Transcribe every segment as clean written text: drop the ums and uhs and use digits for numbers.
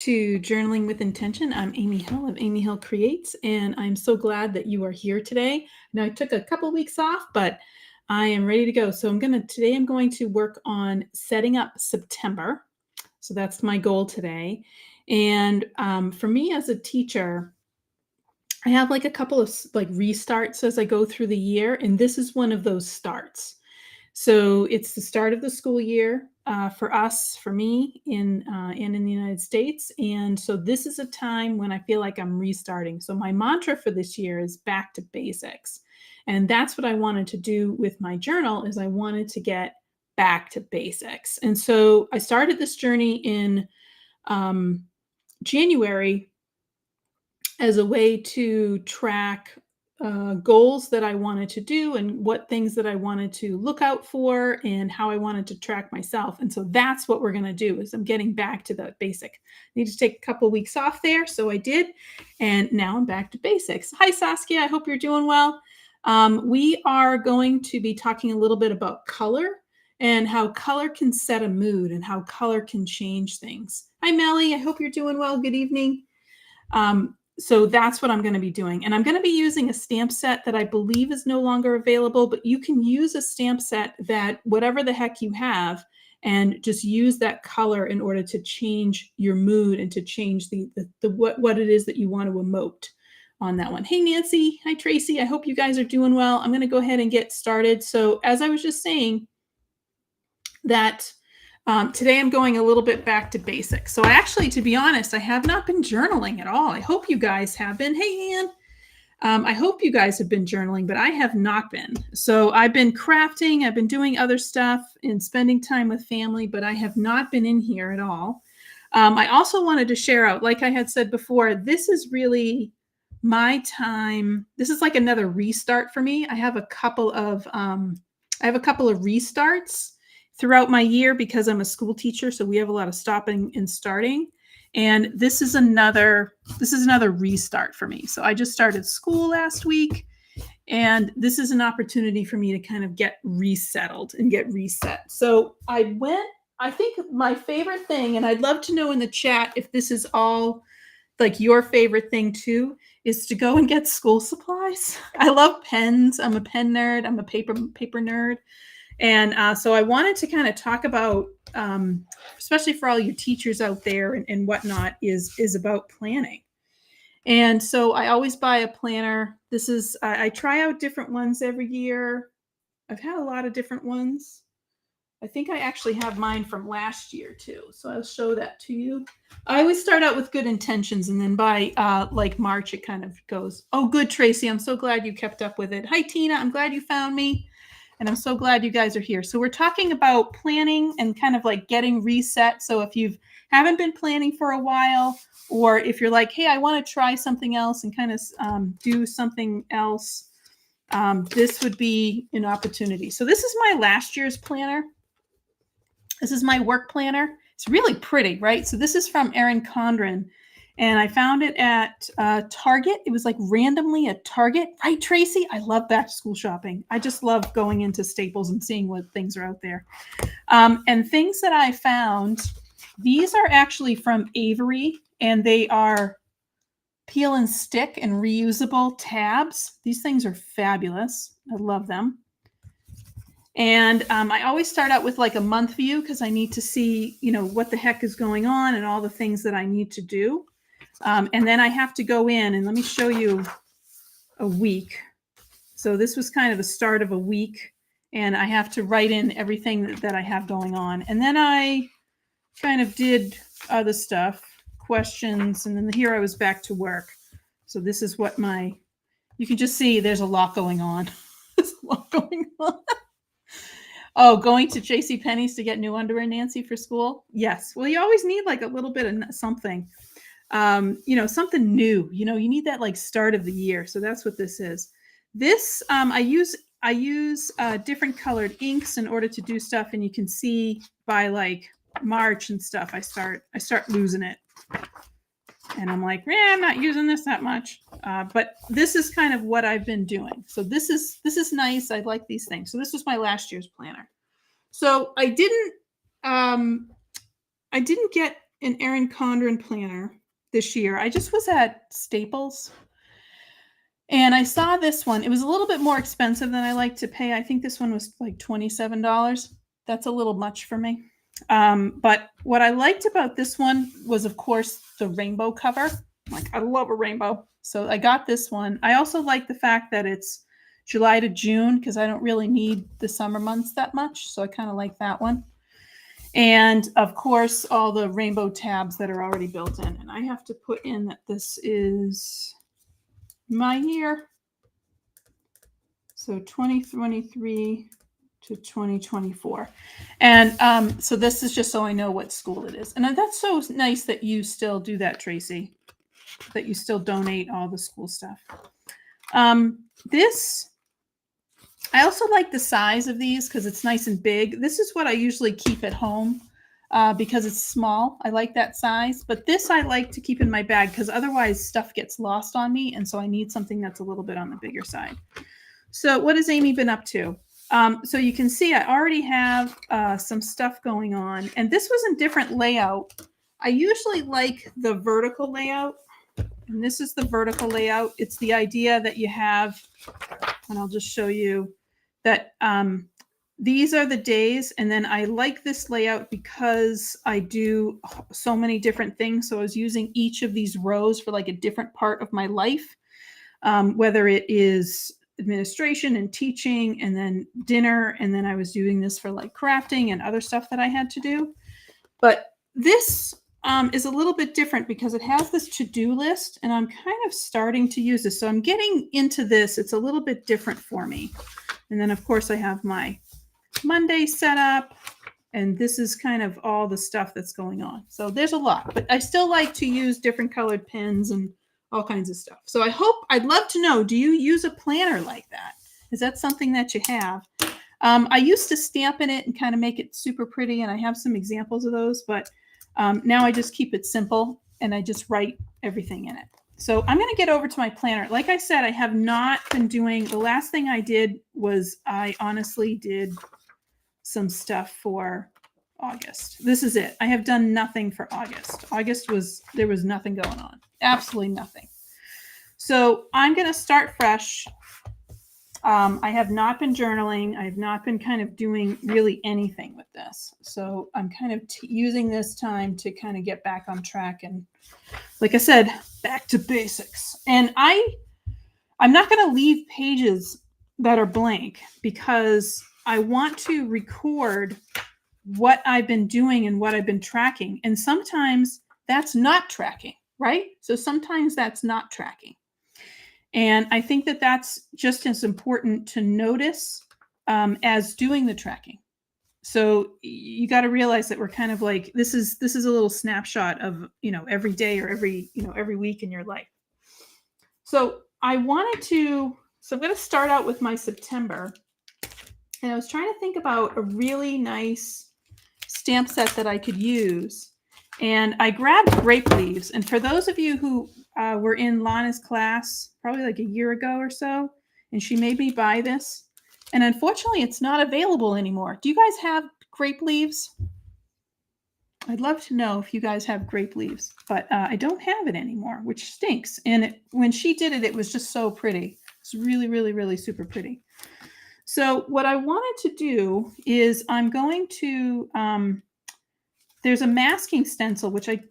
To Journaling with Intention. I'm Amy Hill of Amy Hill Creates, and I'm so glad that you are here today. Now, I took a couple weeks off, but I am ready to go. So today I'm going to work on setting up September. So that's my goal today. And for me as a teacher, I have like a couple of like restarts as I go through the year, and this is one of those starts. So it's the start of the school year for us, for me, and in the United States. And so this is a time when I feel like I'm restarting. So my mantra for this year is back to basics. And that's what I wanted to do with my journal is I wanted to get back to basics. And so I started this journey in January as a way to track goals that I wanted to do and what things that I wanted to look out for and how I wanted to track myself. And so that's what we're going to do is I'm getting back to the basic. I need to take a couple of weeks off there. So I did. And now I'm back to basics. Hi, Saskia. I hope you're doing well. We are going to be talking a little bit about color and how color can set a mood and how color can change things. Hi, Melly. I hope you're doing well. Good evening. So that's what I'm going to be doing. And I'm going to be using a stamp set that I believe is no longer available, but you can use a stamp set that whatever the heck you have and just use that color in order to change your mood and to change the what it is that you want to emote on that one. Hey, Nancy. Hi, Tracy. I hope you guys are doing well. I'm going to go ahead and get started. So as I was just saying that today I'm going a little bit back to basics. So actually, to be honest, I have not been journaling at all. I hope you guys have been. Hey, Ann. I hope you guys have been journaling, but I have not been. So I've been crafting, I've been doing other stuff and spending time with family, but I have not been in here at all. I also wanted to share out, like I had said before, this is really my time. This is like another restart for me. I have a couple of restarts throughout my year because I'm a school teacher. So we have a lot of stopping and starting. And this is another restart for me. So I just started school last week. And this is an opportunity for me to kind of get resettled and get reset. So I think my favorite thing, and I'd love to know in the chat if this is all like your favorite thing too, is to go and get school supplies. I love pens. I'm a pen nerd. I'm a paper nerd. And so I wanted to kind of talk about, especially for all you teachers out there and whatnot, is about planning. And so I always buy a planner. I try out different ones every year. I've had a lot of different ones. I think I actually have mine from last year too. So I'll show that to you. I always start out with good intentions, and then by like March, it kind of goes, oh, good, Tracy. I'm so glad you kept up with it. Hi, Tina. I'm glad you found me. And I'm so glad you guys are here. So we're talking about planning and kind of like getting reset. So if you haven't been planning for a while, or if you're like, hey, I want to try something else and kind of do something else, this would be an opportunity. So this is my last year's planner. This is my work planner. It's really pretty, right? So this is from Erin Condren. And I found it at Target. It was like randomly at Target. Right, Tracy? I love back to school shopping. I just love going into Staples and seeing what things are out there. And things that I found, these are actually from Avery, and they are peel and stick and reusable tabs. These things are fabulous. I love them. And I always start out with like a month view because I need to see, what the heck is going on and all the things that I need to do. And then I have to go in and let me show you a week. So this was kind of the start of a week, and I have to write in everything that I have going on. And then I kind of did other stuff, questions, and then here I was back to work. So this is what you can just see there's a lot going on. There's a lot going on. Oh, going to JCPenney's to get new underwear, Nancy, for school? Yes. Well, you always need like a little bit of something. Something new, you need that like start of the year. So that's what this is. This, I use different colored inks in order to do stuff. And you can see by like March and stuff, I start losing it. And I'm like, I'm not using this that much. But this is kind of what I've been doing. So this is nice. I like these things. So this was my last year's planner. So I didn't get an Erin Condren planner this year. I just was at Staples and I saw this one. It was a little bit more expensive than I like to pay. I think this one was like $27. That's a little much for me. But what I liked about this one was, of course, the rainbow cover. Like, I love a rainbow. So I got this one. I also like the fact that it's July to June because I don't really need the summer months that much. So I kind of like that one. And of course, all the rainbow tabs that are already built in. And I have to put in that this is my year. So 2023 to 2024. And so this is just so I know what school it is. And that's so nice that you still do that, Tracy, that you still donate all the school stuff. This, I also like the size of these because it's nice and big. This is what I usually keep at home because it's small. I like that size. But this I like to keep in my bag because otherwise stuff gets lost on me. And so I need something that's a little bit on the bigger side. So what has Amy been up to? So you can see I already have some stuff going on. And this was a different layout. I usually like the vertical layout. And this is the vertical layout. It's the idea that you have, and I'll just show you that these are the days. And then I like this layout because I do so many different things. So I was using each of these rows for like a different part of my life, whether it is administration and teaching and then dinner. And then I was doing this for like crafting and other stuff that I had to do. But this is a little bit different because it has this to-do list and I'm kind of starting to use this. So I'm getting into this. It's a little bit different for me. And then of course I have my Monday set up and this is kind of all the stuff that's going on. So there's a lot, but I still like to use different colored pens and all kinds of stuff. So I'd love to know, do you use a planner like that? Is that something that you have? I used to stamp in it and kind of make it super pretty. And I have some examples of those, but now I just keep it simple and I just write everything in it. So I'm going to get over to my planner. Like I said, I have not been doing, the last thing I did was I honestly did some stuff for August. This is it. I have done nothing for August. There was nothing going on. Absolutely nothing. So I'm going to start fresh. I have not been journaling. I have not been kind of doing really anything with this. So I'm kind of using this time to kind of get back on track. And like I said, back to basics. And I'm not going to leave pages that are blank because I want to record what I've been doing and what I've been tracking. And sometimes that's not tracking, right? So sometimes that's not tracking. And I think that that's just as important to notice as doing the tracking. So you got to realize that we're kind of like, this is a little snapshot of, every day or every week in your life. So I'm going to start out with my September. And I was trying to think about a really nice stamp set that I could use. And I grabbed grape leaves. And for those of you who were in Lana's class, probably like a year ago or so, and she made me buy this. And unfortunately, it's not available anymore. Do you guys have grape leaves? I'd love to know if you guys have grape leaves, but I don't have it anymore, which stinks. And when she did it, it was just so pretty. It's really, really, really super pretty. So what I wanted to do is I'm going to, there's a masking stencil, which I'm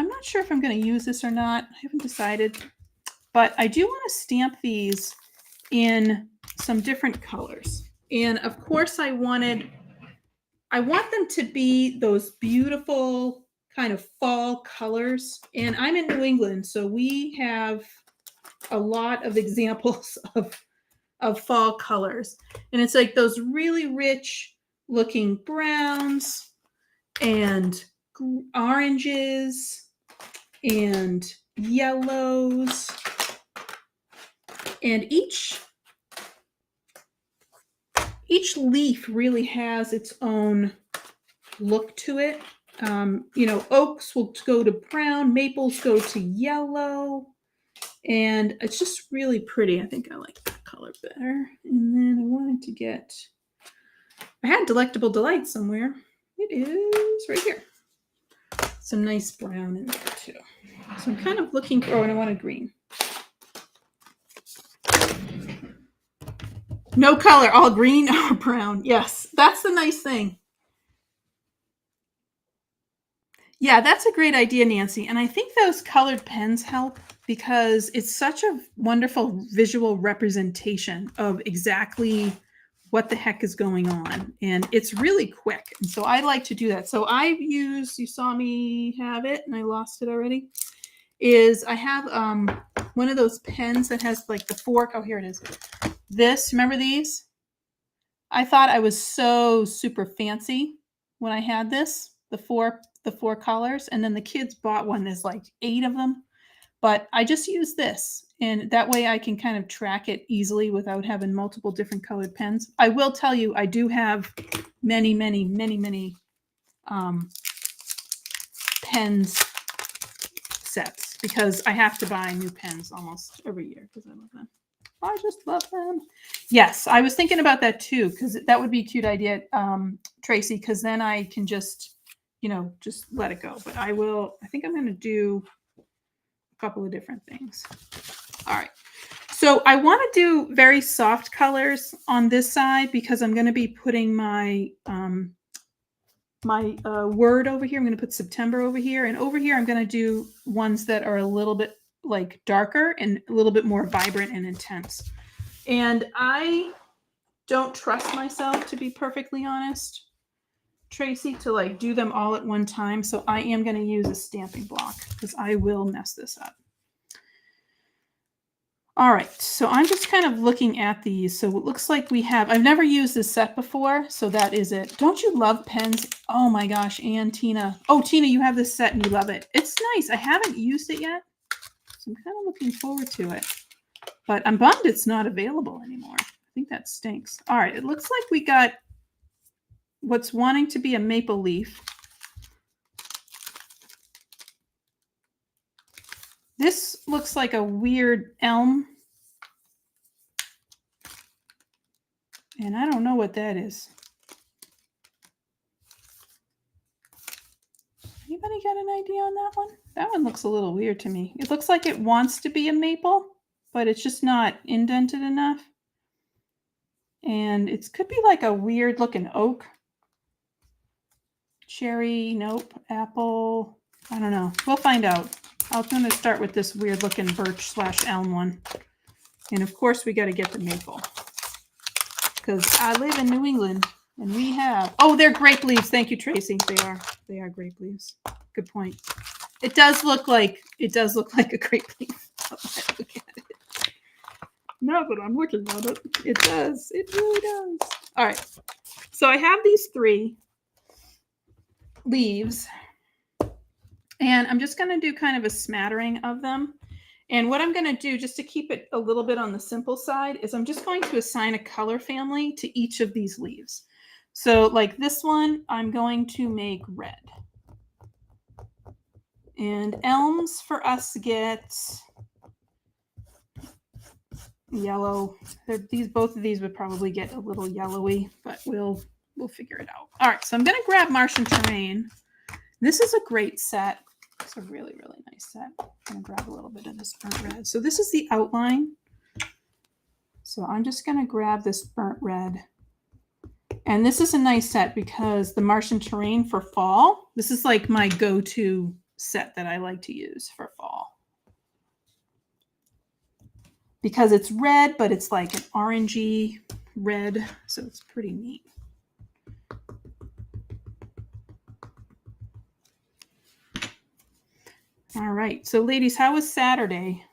not sure if I'm going to use this or not. I haven't decided, but I do want to stamp these in some different colors. And of course I want them to be those beautiful kind of fall colors. And I'm in New England, so we have a lot of examples of fall colors. And it's like those really rich looking browns and oranges and yellows. And each leaf really has its own look to it. Oaks will go to brown, maples go to yellow, and it's just really pretty. I think I like that color better. And then I had Delectable Delight somewhere. It is right here. some nice brown in there too. So I'm kind of looking for, and I want a green. No color, all green or brown. Yes, that's the nice thing. Yeah, that's a great idea, Nancy. And I think those colored pens help because it's such a wonderful visual representation of exactly what the heck is going on. And it's really quick. And so I like to do that. So I've used, you saw me have it and I lost it already, is I have one of those pens that has like the fork. Oh, here it is. This, remember these? I thought I was so super fancy when I had this, the four colors, and then the kids bought one. There's like 8 of them, but I just use this, and that way I can kind of track it easily without having multiple different colored pens. I will tell you, I do have many pens sets because I have to buy new pens almost every year because I love them. I just love them. Yes, I was thinking about that too, because that would be a cute idea, Tracy, because then I can just, just let it go. But I think I'm going to do a couple of different things. All right. So I want to do very soft colors on this side because I'm going to be putting my word over here. I'm going to put September over here. And over here, I'm going to do ones that are a little bit like darker and a little bit more vibrant and intense. And I don't trust myself, to be perfectly honest, Tracy, to like do them all at one time. So I am going to use a stamping block because I will mess this up. All right, so I'm just kind of looking at these. So it looks like I've never used this set before, so that is it. Don't you love pens? Oh my gosh, and Tina. Oh, Tina, you have this set and you love it. It's nice. I haven't used it yet, so I'm kind of looking forward to it. But I'm bummed it's not available anymore. I think that stinks. All right, it looks like we got what's wanting to be a maple leaf. This looks like a weird elm. And I don't know what that is. Anybody got an idea on that one? That one looks a little weird to me. It looks like it wants to be a maple, but it's just not indented enough. And it could be like a weird looking oak. Cherry, nope. Apple, I don't know. We'll find out. I'm going to start with this weird looking birch / elm one. And of course we got to get the maple. Because I live in New England and we have, oh, they're grape leaves. Thank you, Tracy. They are grape leaves. Good point. It does look like a grape leaf. Look at it. No, but I'm looking at it. It does. It really does. All right. So I have these 3 leaves and I'm just going to do kind of a smattering of them. And what I'm going to do, just to keep it a little bit on the simple side, is I'm just going to assign a color family to each of these leaves. So like this one, I'm going to make red. And elms for us get yellow. Both of these would probably get a little yellowy, but we'll figure it out. All right, so I'm going to grab Martian Terrain. This is a great set. It's a really, really nice set. I'm going to grab a little bit of this burnt red. So this is the outline. So I'm just going to grab this burnt red. And this is a nice set because the Martian Terrain for fall, this is like my go-to set that I like to use for fall. Because it's red, but it's like an orangey red. So it's pretty neat. All right. So ladies, how was Saturday?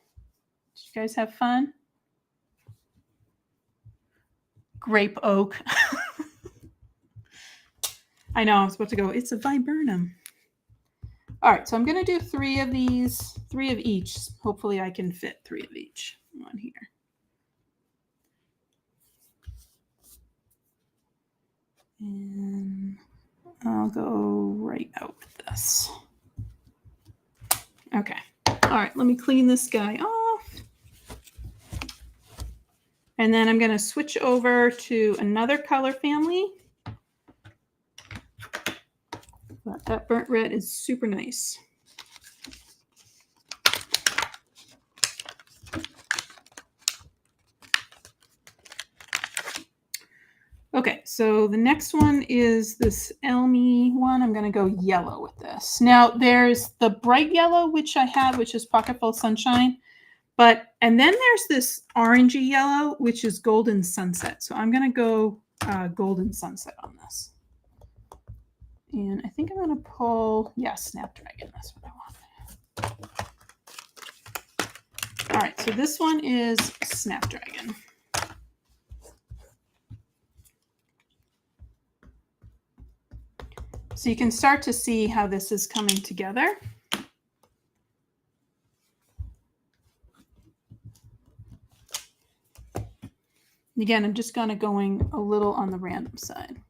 Did you guys have fun? Grape oak. I know, I was about to go, it's a viburnum. All right, so I'm going to do 3 of these, 3 of each. Hopefully I can fit 3 of each on here. And I'll go right out with this. Okay. All right, let me clean this guy off. And then I'm going to switch over to another color family. But That burnt red is super nice. Okay, so the next one is this Elmy one. I'm going to go yellow with this. Now, there's the bright yellow, which I have, which is Pocketful Sunshine. And then there's this orangey yellow, which is Golden Sunset. So I'm going to go Golden Sunset on this. And I think I'm going to pull, Snapdragon. That's what I want. All right, so this one is Snapdragon. So you can start to see how this is coming together. Again, I'm just kind of going a little on the random side.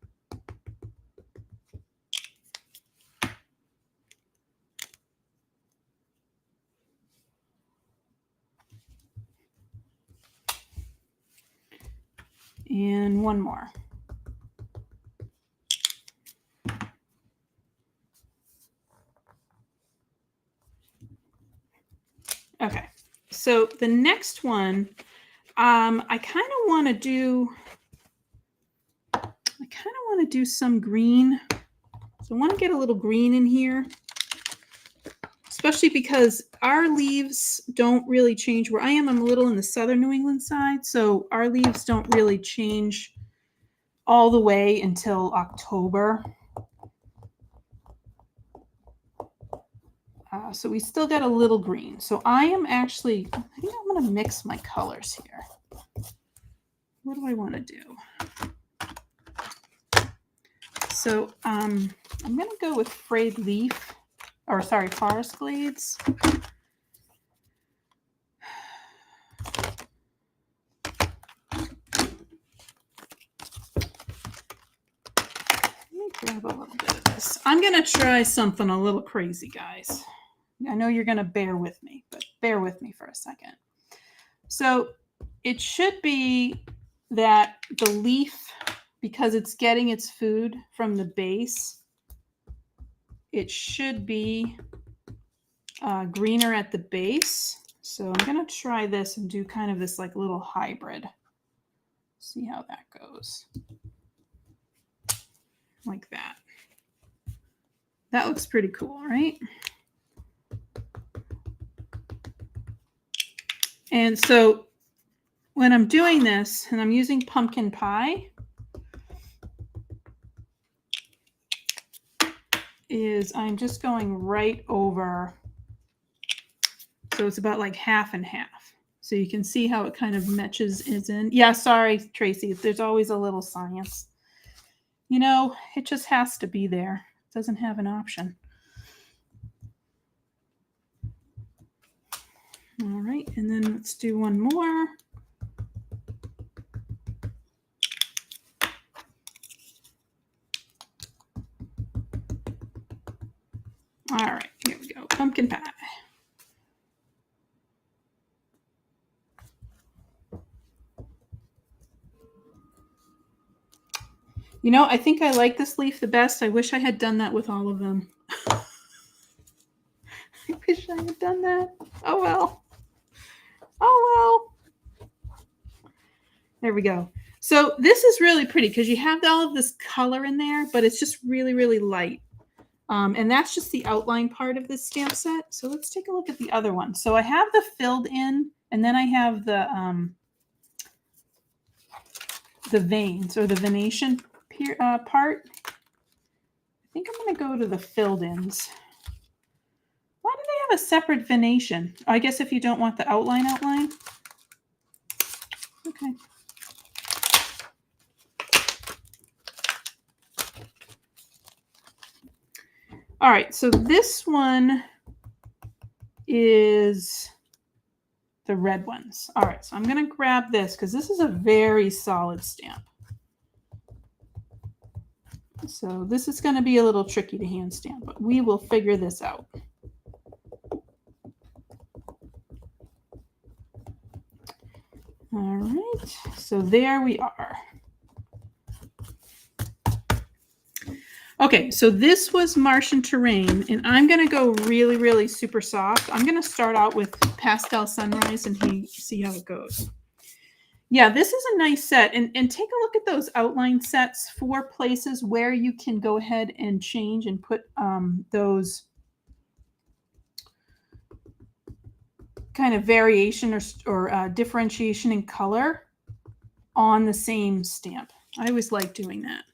And one more. Okay, so the next one, I kind of want to do some green. So I want to get a little green in here, especially because our leaves don't really change where I am. I'm a little in the southern New England side, so our leaves don't really change all the way until October. So we still got a little green. So I think I'm going to mix my colors here. What do I want to do? So I'm going to go with Frayed Leaf, Forest Glades. Let me grab a little bit of this. I'm going to try something a little crazy, guys. I know you're going to bear with me, but bear with me for a second. So it should be that the leaf, because it's getting its food from the base, it should be greener at the base. So I'm going to try this and do kind of this like little hybrid. See how that goes. Like that. That looks pretty cool, right? And so when I'm doing this and I'm using pumpkin pie, I'm just going right over. So it's about like half and half. So you can see how it kind of matches is in. Yeah, sorry, Tracy. There's always a little science. You know, it just has to be there. It doesn't have an option. All right, and then let's do one more. All right, here we go. Pumpkin pie. You know, I think I like this leaf the best. I wish I had done that with all of them. I wish I had done that. Oh, well. Oh, well. There we go. So this is really pretty because you have all of this color in there, but it's just really, really light. And that's just the outline part of this stamp set. So let's take a look at the other one. So I have the filled in, and then I have the veins or the venation part. I think I'm going to go to the filled ins. Why do they have a separate venation? I guess if you don't want the outline. Okay. All right, so this one is the red ones. All right, so I'm going to grab this because this is a very solid stamp. So this is going to be a little tricky to hand stamp, but we will figure this out. All right, so there we are. Okay, so this was Martian Terrain, and I'm going to go really, really super soft. I'm going to start out with Pastel Sunrise and see how it goes. Yeah, this is a nice set. And take a look at those outline sets for places where you can go ahead and change and put those kind of variation or differentiation in color on the same stamp. I always like doing that.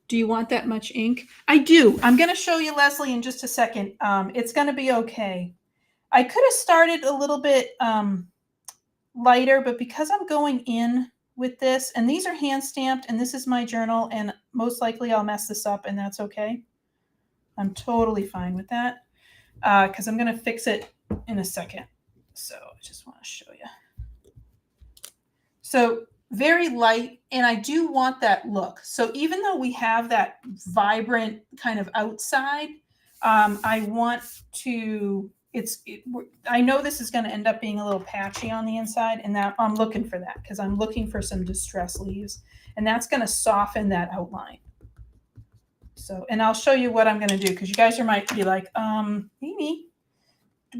Do you want that much ink? I do. I'm going to show you, Leslie, in just a second. It's going to be okay. I could have started a little bit lighter, but because I'm going in with this, and these are hand stamped, and this is my journal, and most likely I'll mess this up, and that's okay. I'm totally fine with that because I'm going to fix it in a second. So I just want to show you. So very light, and I do want that look. So even though we have that vibrant kind of outside, I want to, I know this is going to end up being a little patchy on the inside, and that I'm looking for that because I'm looking for some distress leaves, and that's going to soften that outline. So, and I'll show you what I'm going to do because you guys might be like, Amy,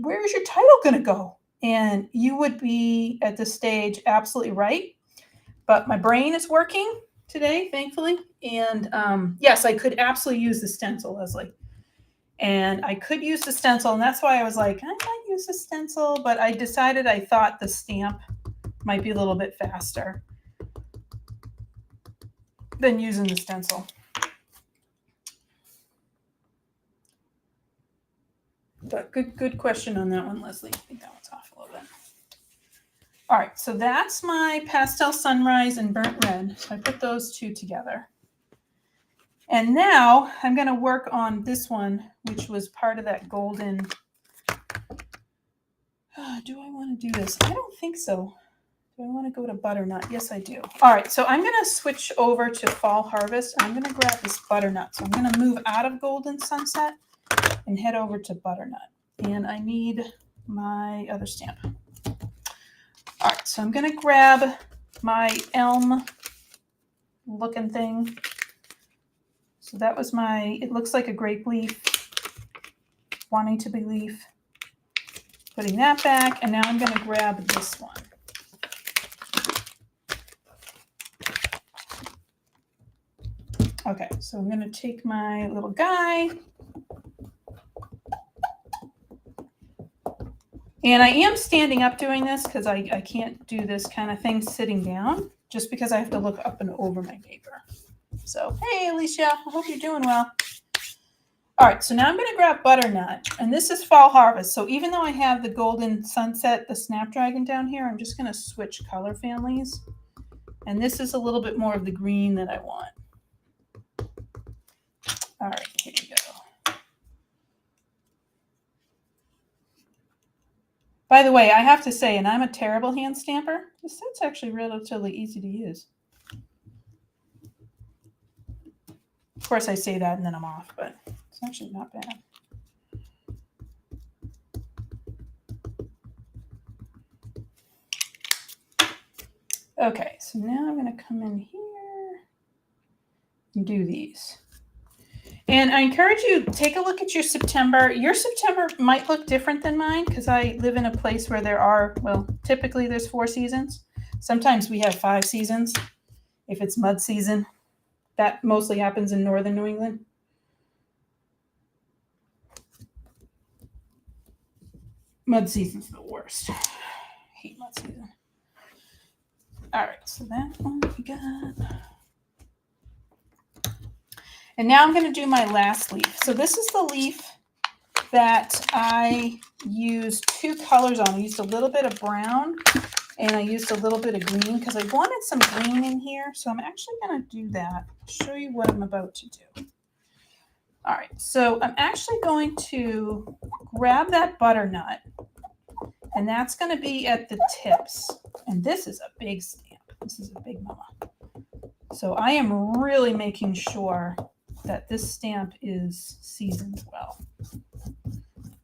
where's your title going to go? And you would be at this stage absolutely right. But my brain is working today, thankfully. And yes, I could absolutely use the stencil, Leslie. And I could use the stencil. And that's why I was like, I might use the stencil. But I decided I thought the stamp might be a little bit faster than using the stencil. But good question on that one, Leslie. I think that one's off a little bit. All right, so that's my Pastel Sunrise and Burnt Red. So I put those two together. And now I'm going to work on this one, which was part of that golden. Do I want to do this? I don't think so. Do I want to go to Butternut? Yes, I do. All right, so I'm going to switch over to Fall Harvest. I'm going to grab this Butternut. So I'm going to move out of Golden Sunset and head over to Butternut. And I need my other stamp. All right, so I'm going to grab my elm looking thing. So that was it looks like a grape leaf, wanting to be leaf. Putting that back, and now I'm going to grab this one. Okay, so I'm going to take my little guy. And I am standing up doing this because I can't do this kind of thing sitting down just because I have to look up and over my paper. So, hey, Alicia, I hope you're doing well. All right, so now I'm going to grab Butternut, and this is Fall Harvest. So even though I have the Golden Sunset, the Snapdragon down here, I'm just going to switch color families. And this is a little bit more of the green that I want. All right, here we go. By the way, I have to say, and I'm a terrible hand stamper, this set's actually relatively easy to use. Of course, I say that and then I'm off, but it's actually not bad. Okay, so now I'm going to come in here and do these. And I encourage you, take a look at your September. Your September might look different than mine because I live in a place where there are, well, typically there's 4 seasons. Sometimes we have 5 seasons if it's mud season. That mostly happens in northern New England. Mud season's the worst. I hate mud season. All right, so that one we got. And now I'm going to do my last leaf. So this is the leaf that I used 2 colors on. I used a little bit of brown and I used a little bit of green because I wanted some green in here. So I'm actually going to do that. I'll show you what I'm about to do. All right, so I'm actually going to grab that Butternut, and that's going to be at the tips. And this is a big stamp. This is a big mama. So I am really making sure that this stamp is seasoned well.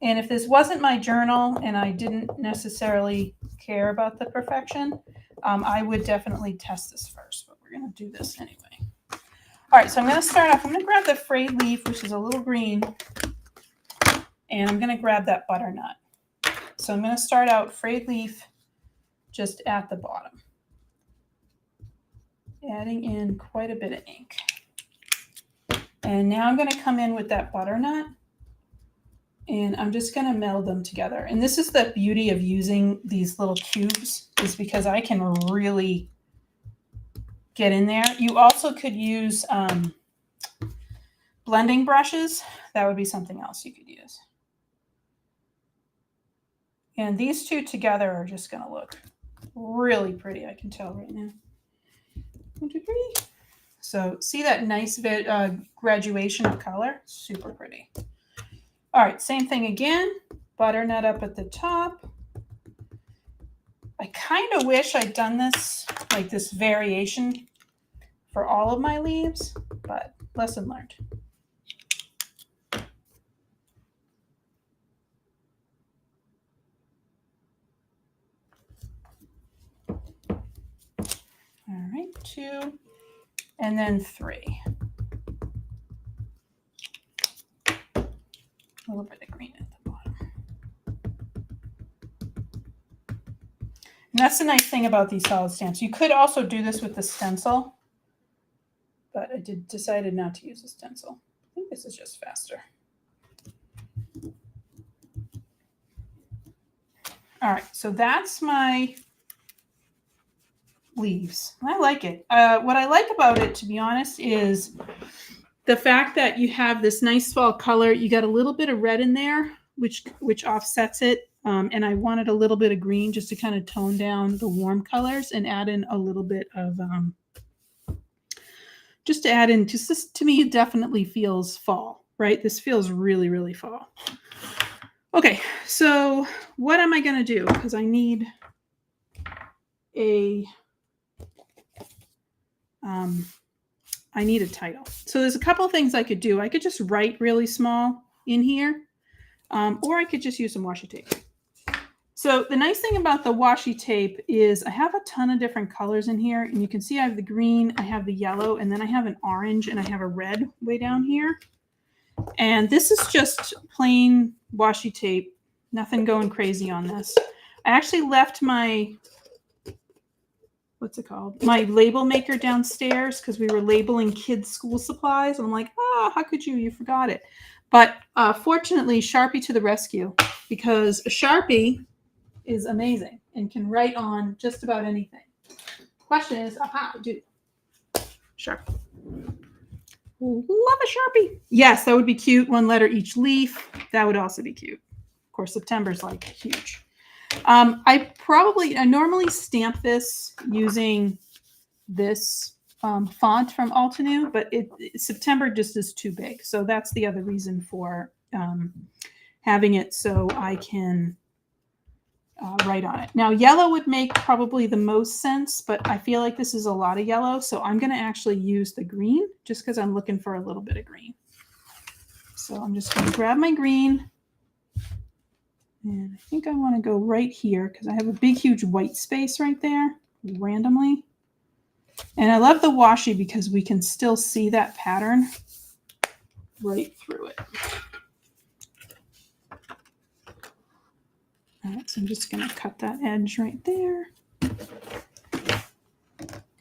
And if this wasn't my journal and I didn't necessarily care about the perfection, I would definitely test this first, but we're going to do this anyway. All right, so I'm going to start off. I'm going to grab the frayed leaf, which is a little green, and I'm going to grab that butternut. So I'm going to start out frayed leaf just at the bottom, adding in quite a bit of ink. And now I'm going to come in with that butternut, and I'm just going to meld them together. And this is the beauty of using these little cubes, is because I can really get in there. You also could use blending brushes. That would be something else you could use. And these two together are just going to look really pretty. I can tell right now. 1, 2, 3. So see that nice graduation of color? Super pretty. All right, same thing again. Butternut up at the top. I kind of wish I'd done this, like this variation for all of my leaves, but lesson learned. All right, 2, and then 3. A little bit of green at the bottom. And that's the nice thing about these solid stamps. You could also do this with the stencil, but I decided not to use a stencil. I think this is just faster. All right, so that's my leaves. I like it. What I like about it, to be honest, is the fact that you have this nice fall color. You got a little bit of red in there, which offsets it. And I wanted a little bit of green just to kind of tone down the warm colors and add in a little bit of, just to add in, just this, to me, it definitely feels fall, right? This feels really, really fall. Okay, so what am I going to do? Because I need a title. So there's a couple things I could do. I could just write really small in here, or I could just use some washi tape. So the nice thing about the washi tape is I have a ton of different colors in here, and you can see I have the green, I have the yellow, and then I have an orange, and I have a red way down here. And this is just plain washi tape, nothing going crazy on this. I actually left my, what's it called? My label maker downstairs because we were labeling kids' school supplies. And I'm like, oh, how could you? You forgot it. But fortunately, Sharpie to the rescue, because a Sharpie is amazing and can write on just about anything. Question is, how do Sharpie? Love a Sharpie. Yes, that would be cute. 1 letter each leaf. That would also be cute. Of course, September's like huge. I normally stamp this using this font from Altenew, but September just is too big. So that's the other reason for having it so I can write on it. Now, yellow would make probably the most sense, but I feel like this is a lot of yellow. So I'm going to actually use the green just because I'm looking for a little bit of green. So I'm just going to grab my green. And I think I want to go right here because I have a big, huge white space right there randomly. And I love the washi because we can still see that pattern right through it. All right, so I'm just going to cut that edge right there.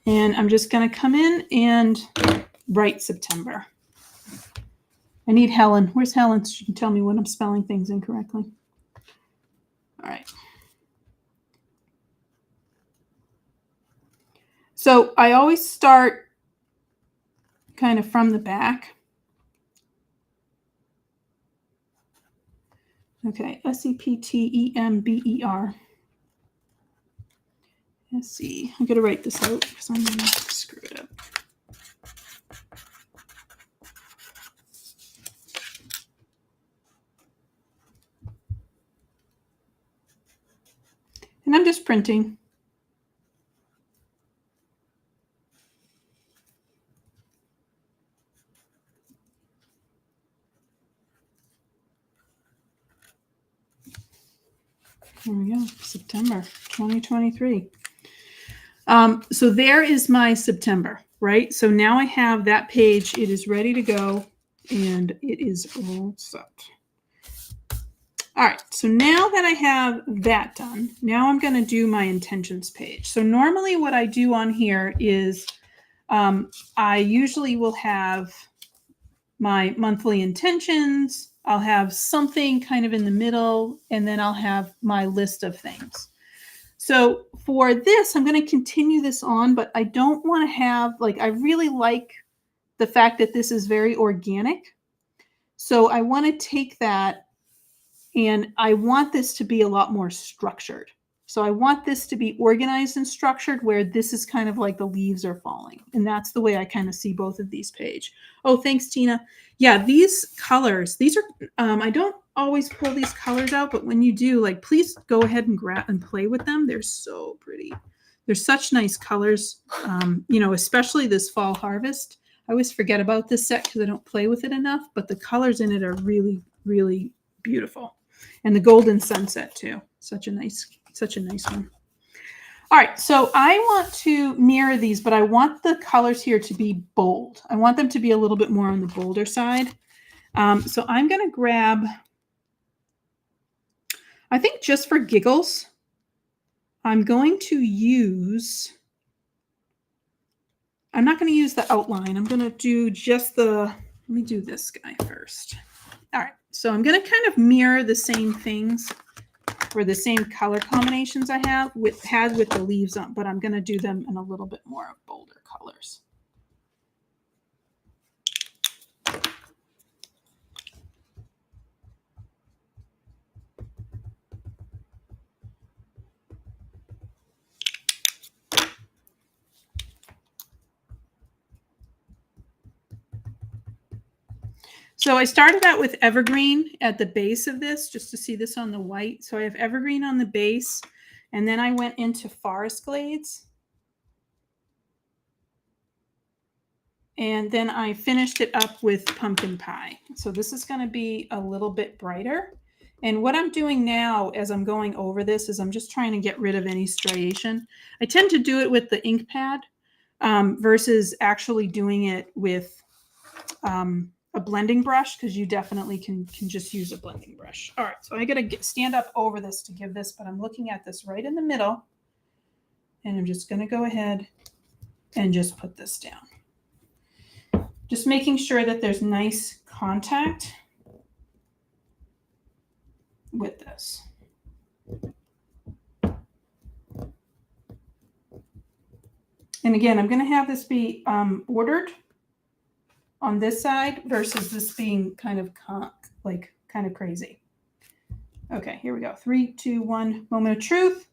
And I'm just going to come in and write September. I need Helen. Where's Helen? So she can tell me when I'm spelling things incorrectly. All right. So I always start kind of from the back. Okay, September. Let's see. I'm going to write this out because I'm going to screw it up. And I'm just printing. There we go, September 2023. So there is my September. right? So now I have that page. It is ready to go, and it is all set. All right, so now that I have that done, now I'm going to do my intentions page. So normally what I do on here is I usually will have my monthly intentions. I'll have something kind of in the middle, and then I'll have my list of things. So for this, I'm going to continue this on, but I don't want to have, like, I really like the fact that this is very organic. So I want to take that and I want this to be a lot more structured. So I want this to be organized and structured where this is kind of like the leaves are falling. And that's the way I kind of see both of these page. Oh, thanks, Tina. Yeah, these colors, these are, I don't always pull these colors out, but when you do, like, please go ahead and grab and play with them. They're so pretty. They're such nice colors, you know, especially this fall harvest. I always forget about this set because I don't play with it enough, but the colors in it are really, really beautiful. And the golden sunset too. Such a nice one. All right, so I want to mirror these, but I want the colors here to be bold. I want them to be a little bit more on the bolder side. So I'm going to grab, I think just for giggles, I'm going to use, I'm not going to use the outline. I'm going to do just the, let me do this guy first. All right, so I'm going to kind of mirror the same things or the same color combinations I had with the leaves on, but I'm going to do them in a little bit more of bolder colors. So I started out with evergreen at the base of this, just to see this on the white. So I have evergreen on the base, and then I went into forest glades. And then I finished it up with pumpkin pie. So this is going to be a little bit brighter. And what I'm doing now as I'm going over this is I'm just trying to get rid of any striation. I tend to do it with the ink pad versus actually doing it with a blending brush, because you definitely can just use a blending brush. All right, so I got to stand up over this to give this, but I'm looking at this right in the middle, and I'm just going to go ahead and just put this down. Just making sure that there's nice contact with this. And again, I'm going to have this be ordered on this side versus this being kind of crazy. Okay, here we go. 3, 2, 1, moment of truth.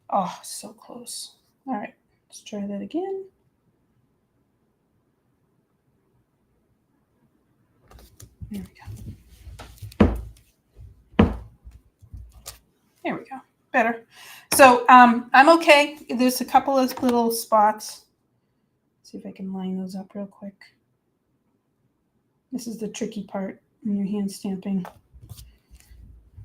Oh, so close. All right, let's try that again. There we go. There we go. Better. So I'm okay. There's a couple of little spots. Let's see if I can line those up real quick. This is the tricky part when you're hand stamping,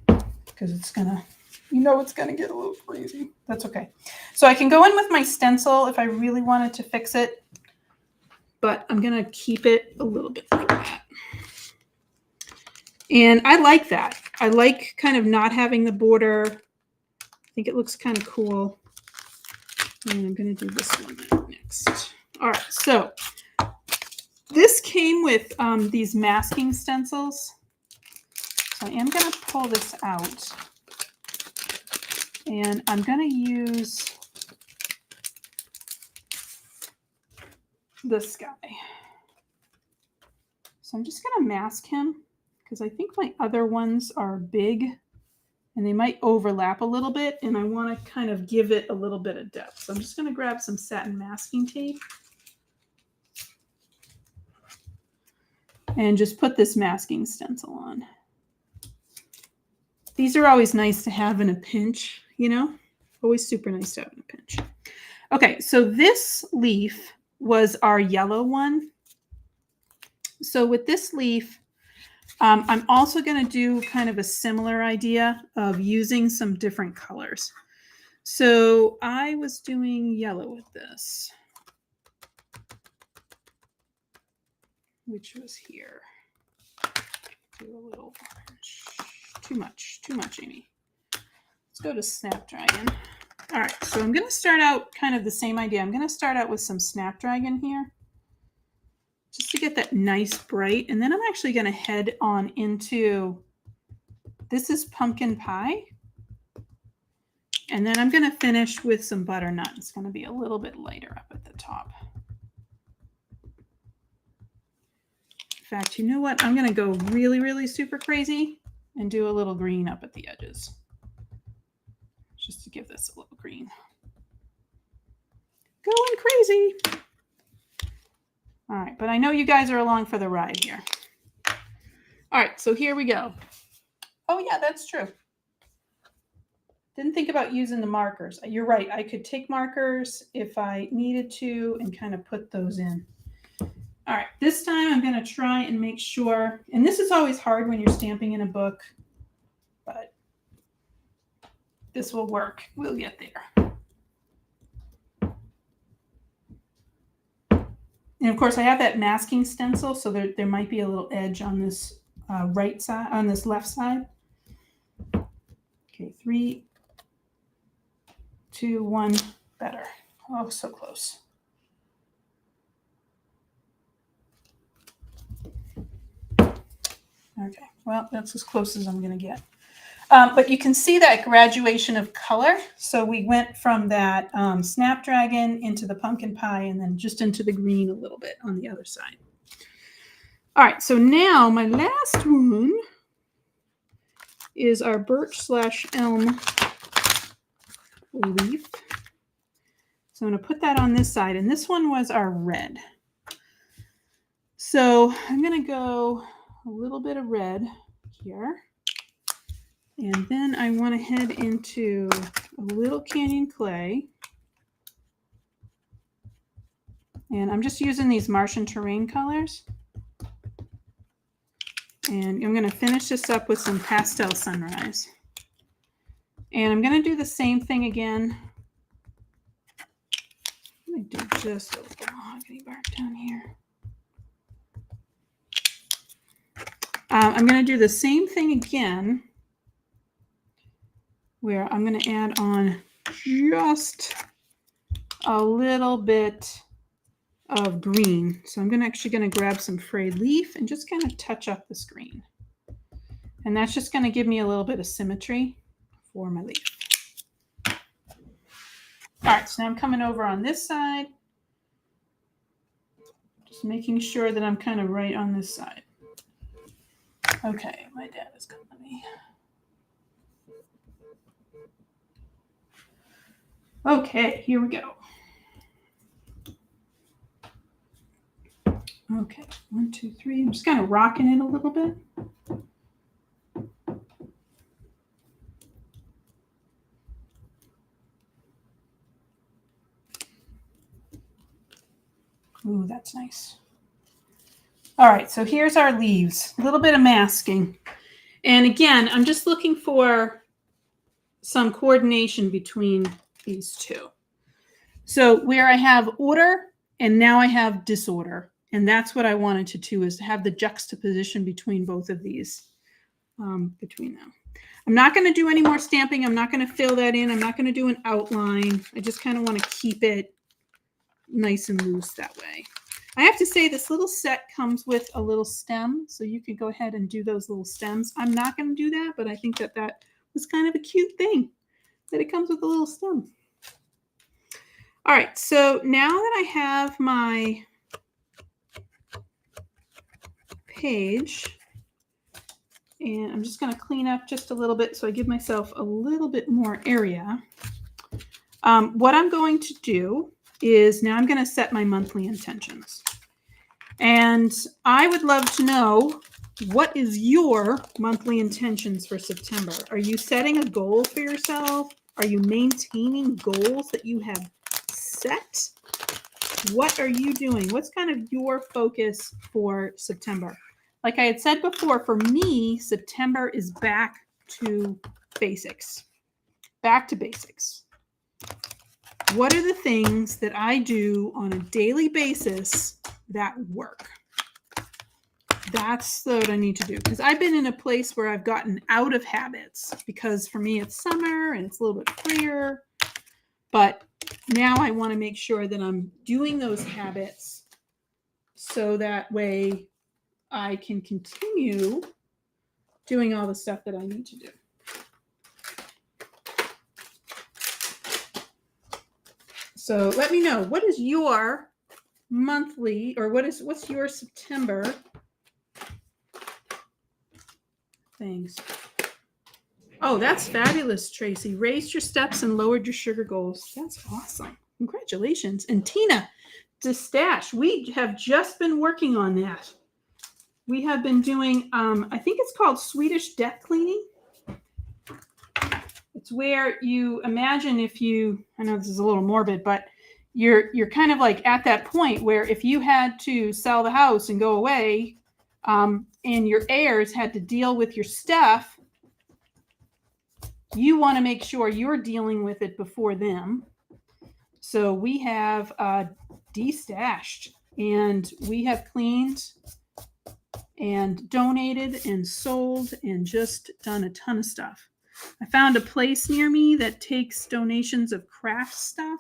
because it's gonna, it's gonna get a little crazy. That's okay. So I can go in with my stencil if I really wanted to fix it, but I'm gonna keep it a little bit like that. And I like that. I like kind of not having the border. I think it looks kind of cool. And I'm going to do this one next. All right, so this came with these masking stencils. So I am going to pull this out. And I'm going to use this guy. So I'm just going to mask him, because I think my other ones are big and they might overlap a little bit, and I want to kind of give it a little bit of depth. So I'm just going to grab some satin masking tape and just put this masking stencil on. These are always nice to have in a pinch, always super nice to have in a pinch. Okay, so this leaf was our yellow one. So with this leaf, I'm also going to do kind of a similar idea of using some different colors. So I was doing yellow with this. which was here. Do a little orange. Too much, Amy. Let's go to Snapdragon. All right, so I'm going to start out kind of the same idea. I'm going to start out with some Snapdragon here, just to get that nice bright. And then I'm actually going to head on into, this is pumpkin pie. And then I'm going to finish with some butternut. It's going to be a little bit lighter up at the top. In fact, you know what? I'm going to go really, really super crazy and do a little green up at the edges, just to give this a little green. Going crazy. All right, but I know you guys are along for the ride here. All right, so here we go. Oh yeah, that's true. Didn't think about using the markers. You're right, I could take markers if I needed to and kind of put those in. All right, this time I'm going to try and make sure, and this is always hard when you're stamping in a book, but this will work. We'll get there. And of course, I have that masking stencil, so there might be a little edge on this right side, on this left side. Okay, 3, 2, 1, better. Oh, so close. Okay, well, that's as close as I'm going to get. But you can see that graduation of color. So we went from that Snapdragon into the pumpkin pie and then just into the green a little bit on the other side. All right, so now my last one is our birch/elm leaf. So I'm going to put that on this side, and this one was our red. So I'm going to go a little bit of red here. And then I want to head into a little canyon clay. And I'm just using these Martian terrain colors. And I'm going to finish this up with some pastel sunrise. And I'm going to do the same thing again. Let me do just a little mahogany bark down here. I'm going to do the same thing again, where I'm going to add on just a little bit of green. So I'm actually going to grab some frayed leaf and just kind of touch up this green. And that's just going to give me a little bit of symmetry for my leaf. All right, so now I'm coming over on this side. Just making sure that I'm kind of right on this side. Okay, my dad is calling me. Okay, here we go. Okay, 1, 2, 3. I'm just kind of rocking it a little bit. Ooh, that's nice. All right, so here's our leaves. A little bit of masking. And again, I'm just looking for some coordination between these two. So where I have order and now I have disorder. And that's what I wanted to do, is to have the juxtaposition between both of these, between them. I'm not going to do any more stamping. I'm not going to fill that in. I'm not going to do an outline. I just kind of want to keep it nice and loose that way. I have to say this little set comes with a little stem, so you can go ahead and do those little stems. I'm not going to do that, but I think that that was kind of a cute thing, that it comes with a little stem. All right, so now that I have my page, and I'm just going to clean up just a little bit so I give myself a little bit more area. What I'm going to do is now I'm going to set my monthly intentions. And I would love to know, what is your monthly intentions for September? Are you setting a goal for yourself? Are you maintaining goals that you have set? What are you doing? What's kind of your focus for September? Like I had said before, for me, September is back to basics. Back to basics. What are the things that I do on a daily basis that work? That's what I need to do, because I've been in a place where I've gotten out of habits, because for me it's summer and it's a little bit freer. But now I want to make sure that I'm doing those habits so that way I can continue doing all the stuff that I need to do. So let me know, what is your monthly, or what's your September things? Oh, that's fabulous, Tracy. Raised your steps and lowered your sugar goals. That's awesome. Congratulations. And Tina, Distache, we have just been working on that. We have been doing, I think it's called Swedish death cleaning. It's where you imagine if you, I know this is a little morbid, but you're kind of like at that point where if you had to sell the house and go away, and your heirs had to deal with your stuff, you want to make sure you're dealing with it before them. So we have destashed, and we have cleaned and donated and sold and just done a ton of stuff. I found a place near me that takes donations of craft stuff.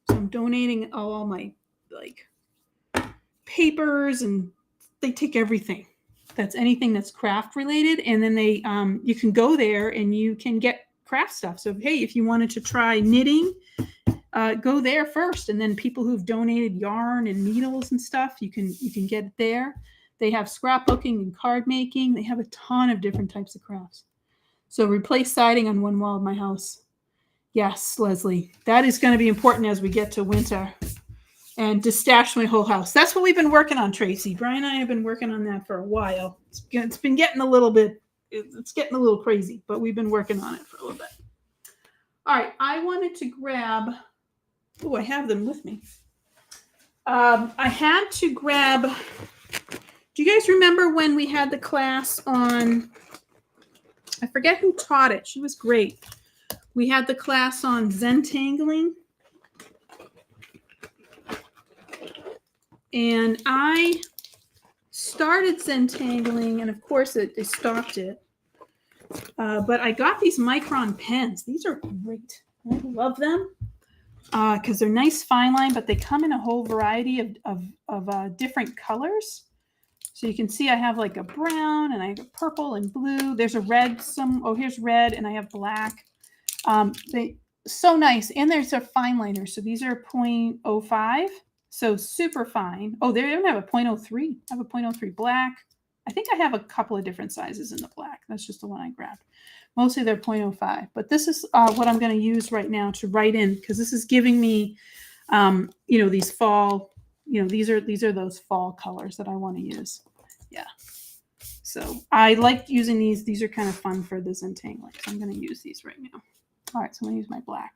So I'm donating all my like papers, and they take everything that's anything that's craft related, and then they you can go there and you can get craft stuff. So hey, if you wanted to try knitting, go there first, and then people who've donated yarn and needles and stuff, you can get it there. They have scrapbooking and card making. They have a ton of different types of crafts. So replace siding on one wall of my house. Yes, Leslie, that is going to be important as we get to winter. And distash my whole house. That's what we've been working on, Tracy. Brian and I have been working on that for a while. It's been getting a little bit, it's getting a little crazy, but we've been working on it for a little bit. All right, I wanted to grab, oh, I have them with me. I had to grab, do you guys remember when we had the class on, I forget who taught it. She was great. We had the class on Zentangling. And I started Zentangling, and of course they stopped it. But I got these Micron pens. These are great. I love them because they're nice fine line, but they come in a whole variety of different colors. So you can see I have like a brown, and I have a purple and blue. There's a red. Here's red, and I have black. They so nice, and there's a fine liner. So these are 0.05. So super fine. Oh, they even have a 0.03. I have a 0.03 black. I think I have a couple of different sizes in the black. That's just the one I grabbed. Mostly they're 0.05. But this is what I'm going to use right now to write in, because this is giving me, these fall, these are those fall colors that I want to use. Yeah. So I like using these. These are kind of fun for the Zentangling. So I'm going to use these right now. All right, so I'm going to use my black.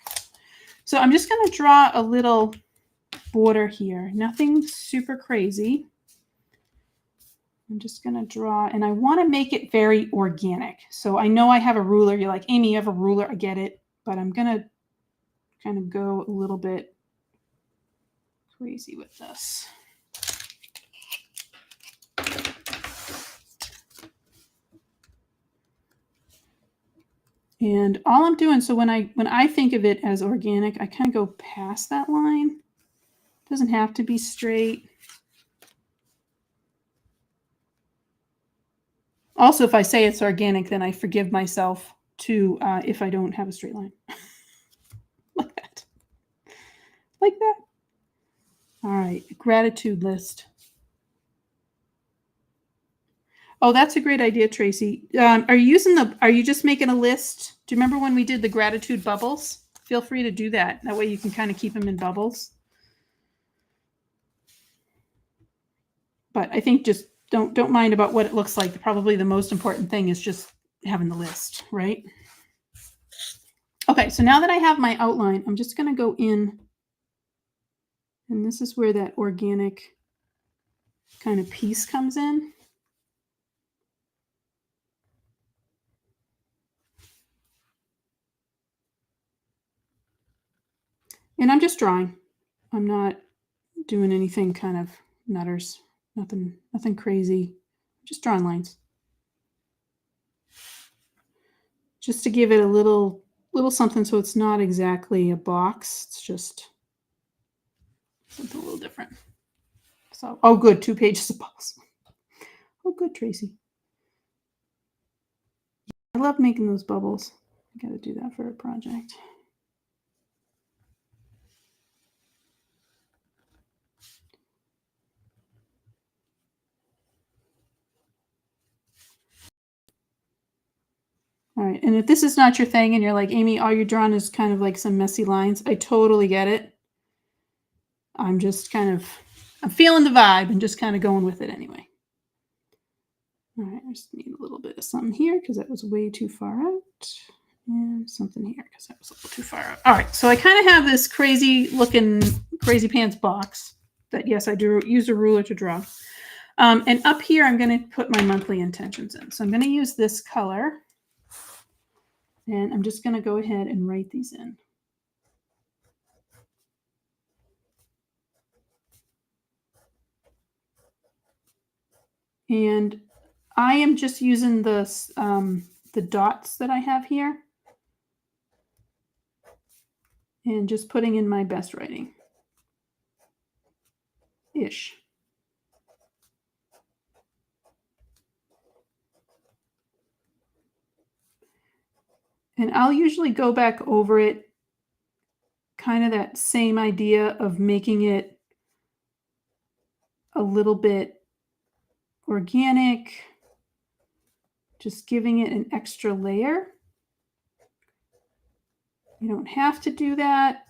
So I'm just going to draw a little border here. Nothing super crazy. I'm just going to draw, and I want to make it very organic. So I know I have a ruler. You're like, Amy, you have a ruler. I get it. But I'm going to kind of go a little bit crazy with this. And all I'm doing, so when I think of it as organic, I kind of go past that line. It doesn't have to be straight. Also, if I say it's organic, then I forgive myself too if I don't have a straight line. Like that. Like that. All right, gratitude list. Oh, that's a great idea, Tracy. Are you just making a list? Do you remember when we did the gratitude bubbles? Feel free to do that. That way you can kind of keep them in bubbles. But I think just don't mind about what it looks like. Probably the most important thing is just having the list, right? Okay, so now that I have my outline, I'm just going to go in. And this is where that organic kind of piece comes in. And I'm just drawing. I'm not doing anything kind of nutters. Nothing crazy. just drawing lines. Just to give it a little something so it's not exactly a box. It's just something a little different. So, oh good, 2 pages of bubbles. Oh good, Tracy. I love making those bubbles. I gotta do that for a project. All right, and if this is not your thing and you're like, Amy, all you're drawing is kind of like some messy lines, I totally get it. I'm just kind of, I'm feeling the vibe and just kind of going with it anyway. All right, I just need a little bit of something here because that was way too far out. And something here because that was a little too far out. All right, so I kind of have this crazy looking crazy pants box that, yes, I do use a ruler to draw. And up here, I'm going to put my monthly intentions in. So I'm going to use this color. And I'm just going to go ahead and write these in. And I am just using this, the dots that I have here and just putting in my best writing. Ish. And I'll usually go back over it, kind of that same idea of making it a little bit organic, just giving it an extra layer. You don't have to do that,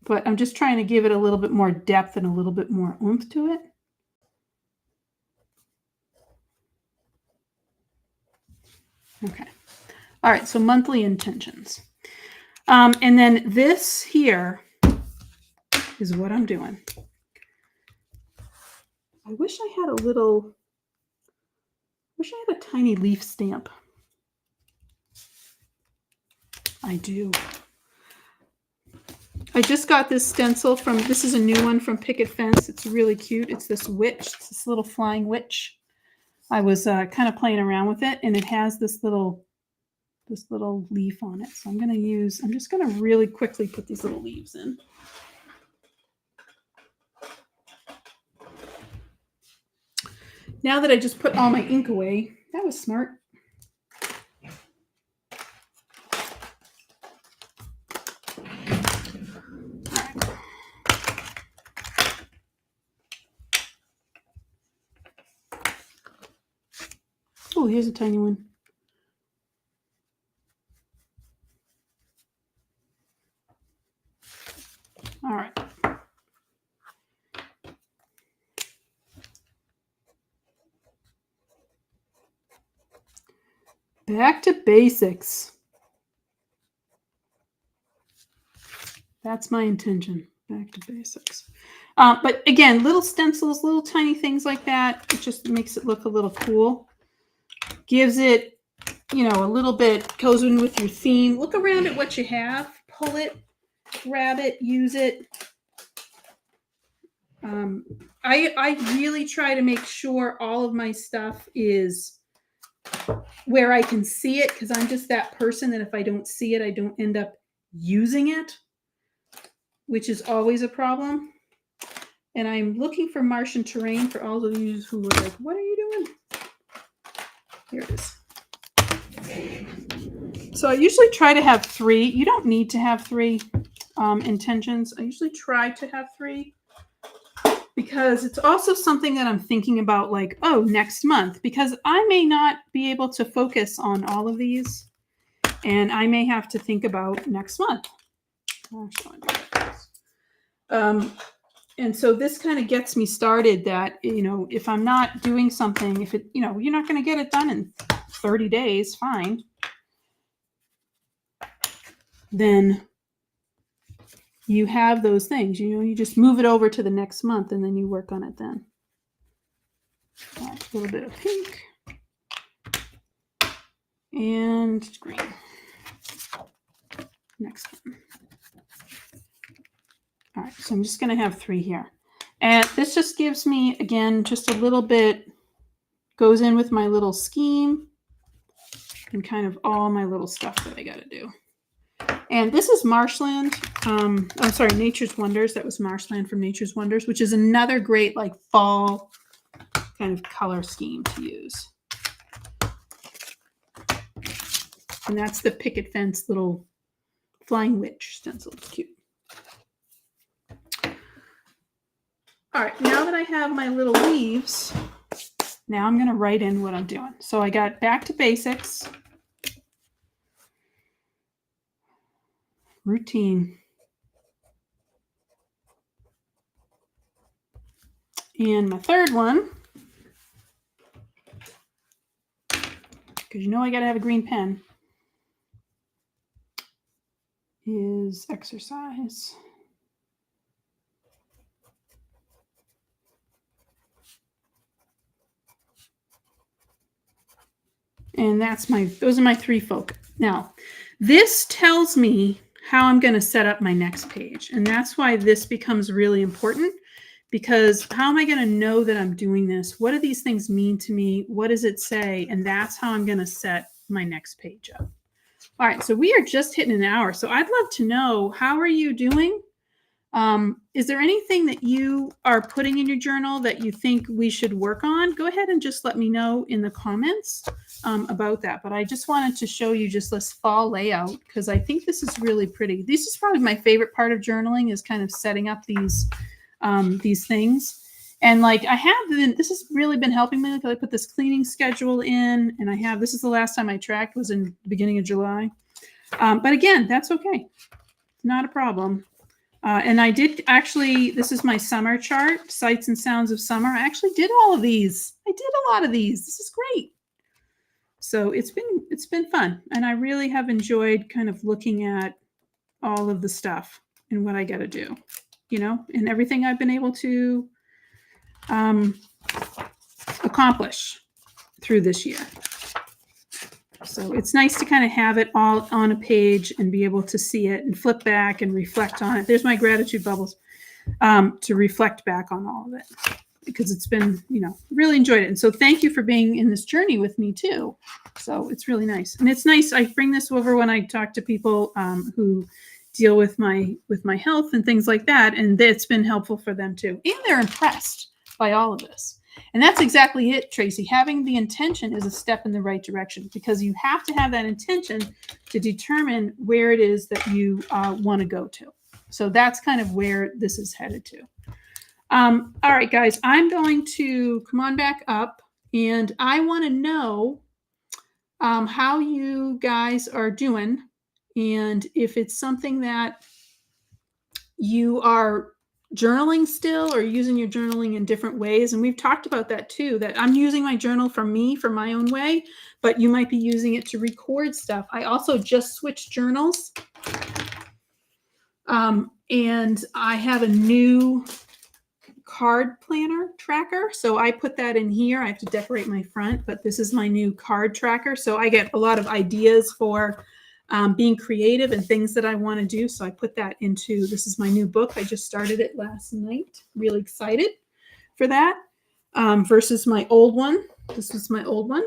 but I'm just trying to give it a little bit more depth and a little bit more oomph to it. Okay. All right, so monthly intentions. And then this here is what I'm doing. I wish I had a tiny leaf stamp. I do. I just got this stencil from, this is a new one from Picket Fence. It's really cute. It's this witch, it's this little flying witch. I was kind of playing around with it, and it has this little leaf on it. So I'm just going to really quickly put these little leaves in. Now that I just put all my ink away, that was smart. Oh, here's a tiny one. All right. Back to basics. That's my intention. Back to basics. But again, little stencils, little tiny things like that, it just makes it look a little cool. Gives it, you know, a little bit, goes in with your theme. Look around at what you have, pull it, grab it, use it. I really try to make sure all of my stuff is where I can see it, because I'm just that person that if I don't see it, I don't end up using it, which is always a problem. And I'm looking for Martian terrain for all of you who are like, what are you doing? Here it is. So I usually try to have 3. You don't need to have 3 intentions. I usually try to have 3 because it's also something that I'm thinking about, like, oh, next month, because I may not be able to focus on all of these, and I may have to think about next month. And so this kind of gets me started that, you know, if I'm not doing something, if it, you know, you're not going to get it done in 30 days, fine. Then you have those things, you know, you just move it over to the next month and then you work on it then. All right, a little bit of pink and green. Next one. All right, so I'm just going to have 3 here. And this just gives me, again, just a little bit, goes in with my little scheme and kind of all my little stuff that I got to do. And this is Marshland. I'm sorry, Nature's Wonders. That was Marshland from Nature's Wonders, which is another great like fall kind of color scheme to use. And that's the picket fence little flying witch stencil. It's cute. All right, now that I have my little leaves, now I'm going to write in what I'm doing. So I got back to basics. Routine. And my third one, because you know I got to have a green pen, is exercise. And those are my 3 focus. Now, this tells me how I'm going to set up my next page. And that's why this becomes really important, because how am I going to know that I'm doing this? What do these things mean to me? What does it say? And that's how I'm going to set my next page up. All right, so we are just hitting an hour. So I'd love to know, how are you doing? Is there anything that you are putting in your journal that you think we should work on? Go ahead and just let me know in the comments about that. But I just wanted to show you just this fall layout, because I think this is really pretty. This is probably my favorite part of journaling, is kind of setting up these things. And like this has really been helping me, because I put this cleaning schedule in, and this is the last time I tracked, was in the beginning of July. But again, that's okay. Not a problem. And I did actually, this is my summer chart, Sights and Sounds of Summer. I actually did all of these. I did a lot of these. This is great. So it's been fun. And I really have enjoyed kind of looking at all of the stuff and what I got to do, and everything I've been able to accomplish through this year. So it's nice to kind of have it all on a page and be able to see it and flip back and reflect on it. There's my gratitude bubbles, to reflect back on all of it, because it's been, really enjoyed it. And so thank you for being in this journey with me too. So it's really nice. And it's nice. I bring this over when I talk to people who deal with my health and things like that. And it's been helpful for them too. And they're impressed by all of this. And that's exactly it, Tracy. Having the intention is a step in the right direction, because you have to have that intention to determine where it is that you want to go to. So that's kind of where this is headed to. All right, guys, I'm going to come on back up, and I want to know how you guys are doing, and if it's something that you are journaling still, or using your journaling in different ways. And we've talked about that too, that I'm using my journal for my own way, but you might be using it to record stuff. I also just switched journals. And I have a new card planner tracker. So I put that in here. I have to decorate my front, but this is my new card tracker. So I get a lot of ideas for being creative and things that I want to do. So I put that into, this is my new book. I just started it last night. Really excited for that, versus my old one. This was my old one.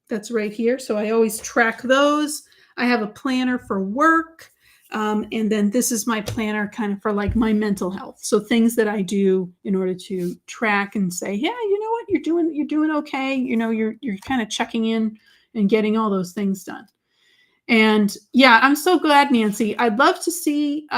That's right here. So I always track those. I have a planner for work. And then this is my planner kind of for like my mental health. So things that I do in order to track and say, yeah, you know what, you're doing okay. You're kind of checking in and getting all those things done. And yeah, I'm so glad, Nancy. I'd love to see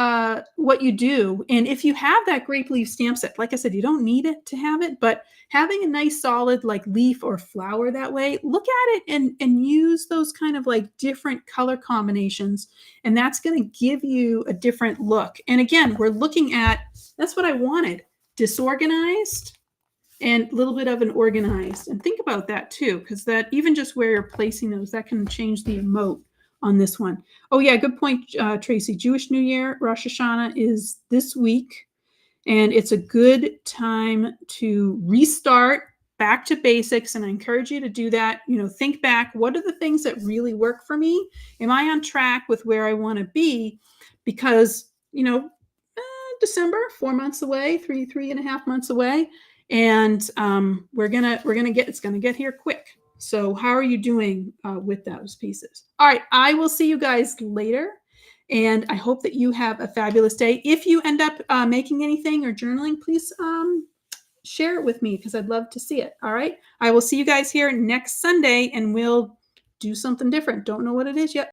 what you do. And if you have that grape leaf stamp set, like I said, you don't need it to have it, but having a nice solid like leaf or flower that way, look at it and use those kind of like different color combinations. And that's going to give you a different look. And again, we're looking at, that's what I wanted, disorganized and a little bit of an organized. And think about that too, because that even just where you're placing those, that can change the emote on this one. Oh yeah, good point, Tracy. Jewish New Year, Rosh Hashanah is this week, and it's a good time to restart back to basics. And I encourage you to do that. Think back, what are the things that really work for me? Am I on track with where I want to be? Because, December, 4 months away, three and a half months away, and we're gonna get it's gonna get here quick. So how are you doing with those pieces? All right, I will see you guys later, and I hope that you have a fabulous day. If you end up making anything or journaling, please share it with me because I'd love to see it. All right, I will see you guys here next Sunday, and we'll do something different. Don't know what it is yet.